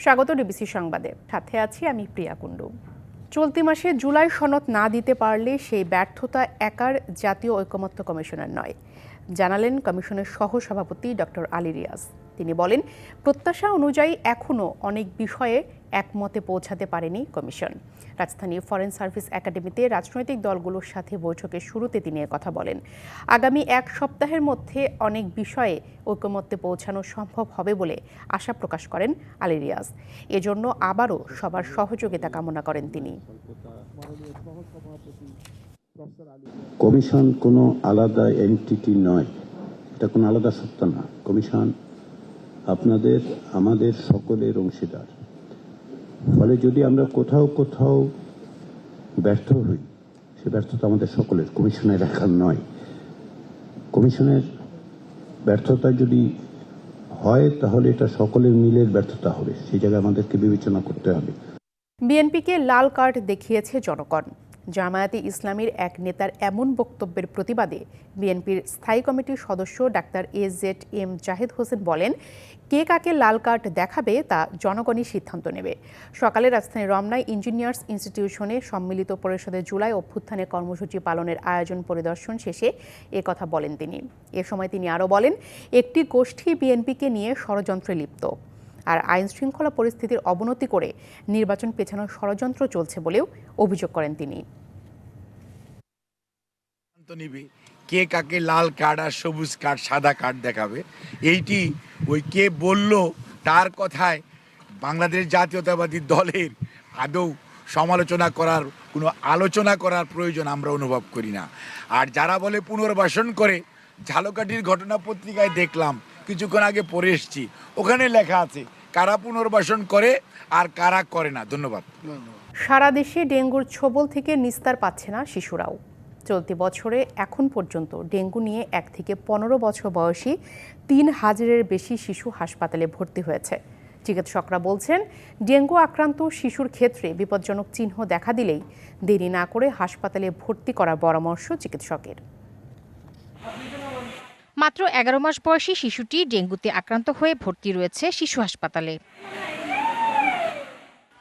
স্বাগত ডিবিসি সংবাদে, সাথে আছি আমি প্রিয়া কুণ্ডু। চলতি মাসে জুলাই সনদ না দিতে পারলে সেই ব্যর্থতা একার জাতীয় ঐকমত্য কমিশনের নয়, জানালেন কমিশনের সহসভাপতি ডক্টর আলী রিয়াজ। তিনি বলেন, প্রত্যাশা অনুযায়ী এখনও অনেক বিষয়ে একমতে পৌঁছাতে পারেনি কমিশন। রাজধানীর ফরেন সার্ভিস একাডেমিতে রাজনৈতিক দলগুলোর সাথে বৈঠকের শুরুতে তিনি কথা বলেন। আগামী এক সপ্তাহের মধ্যে অনেক বিষয়ে ঐকমত্যে পৌঁছানো সম্ভব হবে বলে আশা প্রকাশ করেন আলী রিয়াজ। এজন্য আবারও সবার সহযোগিতা কামনা করেন তিনি। কমিশন কোনো আলাদা এন্টিটি নয়, এটা কোনো আলাদা সত্তা না। কমিশন আপনাদের আমাদের সকলের অংশীদার। ফলে যদি আমরা কোথাও কোথাও ব্যর্থ হই, সে ব্যর্থতা আমাদের সকলের, কমিশনের একার নয়। কমিশনের ব্যর্থতা যদি হয় তাহলে এটা সকলের মিলের ব্যর্থতা হবে, সেই জায়গায় আমাদেরকে বিবেচনা করতে হবে। বিএনপিকে লাল কার্ড দেখিয়েছে জনগণ। জামায়াতে ইসলামীর এক নেতার এমন বক্তব্যের প্রতিবাদে বিএনপির স্থায়ী কমিটির সদস্য ডাক্তার AZM জাহিদ হোসেন বলেন, কে কাকে লাল কার্ড দেখাবে তা জনগণই সিদ্ধান্ত নেবে। সকালে রাজধানীর রমনায় ইঞ্জিনিয়ার্স ইনস্টিটিউশনে সম্মিলিত পরিষদের জুলাই অভ্যুত্থানে কর্মসূচি পালনের আয়োজন পরিদর্শন শেষে একথা বলেন তিনি। এ সময় তিনি আরও বলেন, একটি গোষ্ঠী বিএনপিকে নিয়ে ষড়যন্ত্রে লিপ্ত, আর আইন শৃঙ্খলা পরিস্থিতির অবনতি করে নির্বাচন পেছানোর ষড়যন্ত্র চলছে বলেও অভিযোগ করেন তিনি। কে কাকে লাল কার্ড আর সবুজ কার্ড সাদা কার্ড দেখাবে, এইটি ওই কে বলল তার কথায় বাংলাদেশ জাতীয়তাবাদী দলের আদৌ সমালোচনা করার কোনো আলোচনা করার প্রয়োজন আমরা অনুভব করি না। আর যারা বলে পুনর্বাসন করে, ঝালকাঠির ঘটনা পত্রিকায় দেখলাম, কিছুক্ষণ আগে পড়ে এসেছি, ওখানে লেখা আছে কারা পুনর্বাসন করে আর কারা করে না। ধন্যবাদ। সারা দেশে ডেঙ্গুর ছোবল থেকে নিস্তার পাচ্ছে না শিশুরাও। চলতি বছরে এখন পর্যন্ত ডেঙ্গু নিয়ে 1 থেকে 15 বছর বয়সী 3000-এর বেশি শিশু হাসপাতালে ভর্তি হয়েছে। চিকিৎসকরা বলছেন, ডেঙ্গু আক্রান্ত শিশুর ক্ষেত্রে বিপজ্জনক চিহ্ন দেখা দিলেই দেরি না করে হাসপাতালে ভর্তি করার পরামর্শ চিকিৎসকের। মাত্র 11 মাস বয়সী শিশুটি ডেঙ্গুতে আক্রান্ত হয়ে ভর্তি রয়েছে শিশু হাসপাতালে।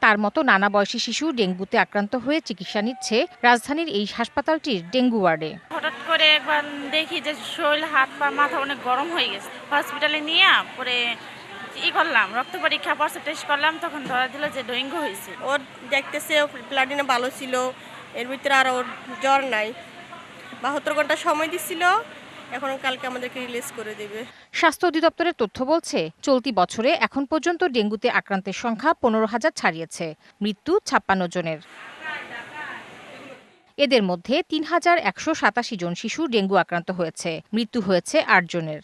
তার মতো নানা বয়সী শিশু ডেঙ্গুতে আক্রান্ত হয়ে চিকিৎসা নিচ্ছে রাজধানীর এই হাসপাতালটির ডেঙ্গু ওয়ার্ডে। হঠাৎ করে একবার দেখি যে শরীর, হাত পা, মাথা অনেক গরম হয়ে গেছে। হসপিটালে নিয়ে পরে করলাম, রক্ত পরীক্ষা পরে টেস্ট করলাম, তখন ধরা দিল যে ডেঙ্গু হয়েছে। ওর দেখতেছে প্লাটিনা ভালো ছিল, এর ভিতরে আর ওর জ্বর নাই। 72 ঘন্টা সময় দিছিল, এখন কালকে আমাদেরকে রিলিজ করে দেবে। স্বাস্থ্য অধিদপ্তরের তথ্য বলছে, চলতি বছরে এখন পর্যন্ত ডেঙ্গুতে আক্রান্তের সংখ্যা 15,000 ছাড়িয়েছে, মৃত্যু 56 জনের। এদের মধ্যে 3187 জন শিশু ডেঙ্গু আক্রান্ত হয়েছে, মৃত্যু হয়েছে 8 জনের।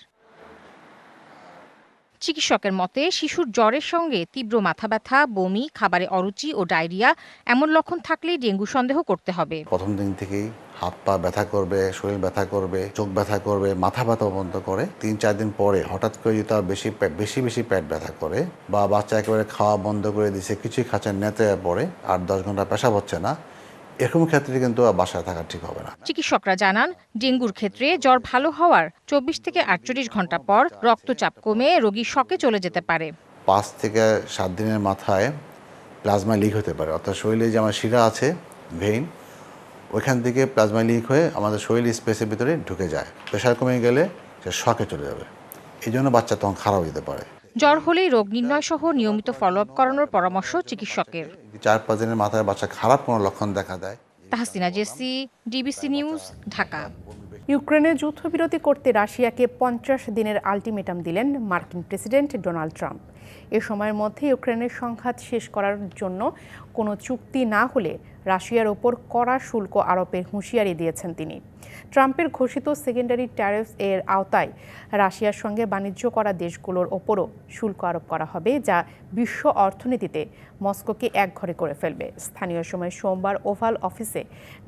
চিকিৎসকের মতে, শিশুর জ্বরের সঙ্গে তীব্র মাথা ব্যথা, বমি, খাবারে অরুচি ও ডায়রিয়া এমন লক্ষণ থাকলেই ডেঙ্গু সন্দেহ করতে হবে। প্রথম দিন থেকেই হাত পা ব্যথা করবে, শরীর ব্যথা করবে, চোখ ব্যথা করবে, মাথা ব্যথা বন্ধ করে। 3-4 দিন পরে হঠাৎ করে যদি তার বেশি পেট ব্যথা করে, বা বাচ্চা একেবারে খাওয়া বন্ধ করে দিছে, কিছুই খাচ্ছে, নেতে পড়ে, 8-10 ঘন্টা পেশাব হচ্ছে না, এরকম ক্ষেত্রে কিন্তু বাসায় থাকা ঠিক হবে না। চিকিৎসকরা জানান, ডেঙ্গুর ক্ষেত্রে জ্বর ভালো হওয়ার 24 থেকে 48 ঘন্টা পর রক্তচাপ কমে রোগী শকে চলে যেতে পারে। 5 থেকে 7 দিনের মাথায় প্লাজমা লিক হতে পারে, অর্থাৎ শরীরে যে আমার শিরা আছে, ভেইন, ওইখান থেকে প্লাজমা লিক হয়ে আমাদের শরীর স্পেসের ভিতরে ঢুকে যায়। প্রেশার কমে গেলে সে শকে চলে যাবে, এই জন্য বাচ্চা তখন খারাপ হতে পারে। জ্বর হলেই রোগ নির্ণয় সহ নিয়মিত ফলো আপ করানোর পরামর্শ চিকিৎসকের। 4-5 দিনের মাথায় বাচ্চা খারাপ কোনো লক্ষণ দেখা দেয়। Tahsina Jesi, DBC news, Dhaka. ইউক্রেনে যুদ্ধবিরতি করতে রাশিয়াকে 50 দিনের আলটিমেটাম দিলেন মার্কিন প্রেসিডেন্ট ডোনাল্ড ট্রাম্প। এ সময়ের মধ্যে ইউক্রেনের সংঘাত শেষ করার জন্য কোনো চুক্তি না হলে রাশিয়ার ওপর কড়া শুল্ক আরোপের হুঁশিয়ারি দিয়েছেন তিনি। ট্রাম্পের ঘোষিত সেকেন্ডারি ট্যারিফস এর আওতায় রাশিয়ার সঙ্গে বাণিজ্য করা দেশগুলোর ওপরও শুল্ক আরোপ করা হবে, যা বিশ্ব অর্থনীতিতে মস্কোকে একঘরে করে ফেলবে। স্থানীয় সময় সোমবার ওভাল অফিসে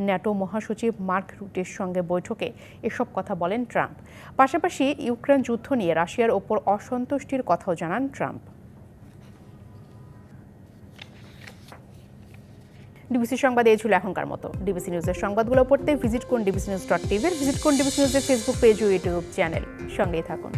ন্যাটো মহাসচিব মার্ক রুটের সঙ্গে বৈঠকে এসব কথা বলেন ট্রাম্প। পাশাপাশি ইউক্রেন যুদ্ধ নিয়ে রাশিয়ার ওপর অসন্তুষ্টির কথাও জানান ট্রাম্প। ডিবিসি সংবাদে এই ছিল এখনকার মতো। ডিবিসি নিউজের সংবাদগুলো পড়তে ভিজিট করুন dbcnews.tv, ভিজিট করুন ডিবিসি নিউজের ফেসবুক পেজ ও ইউটিউব চ্যানেল। সঙ্গেই থাকুন।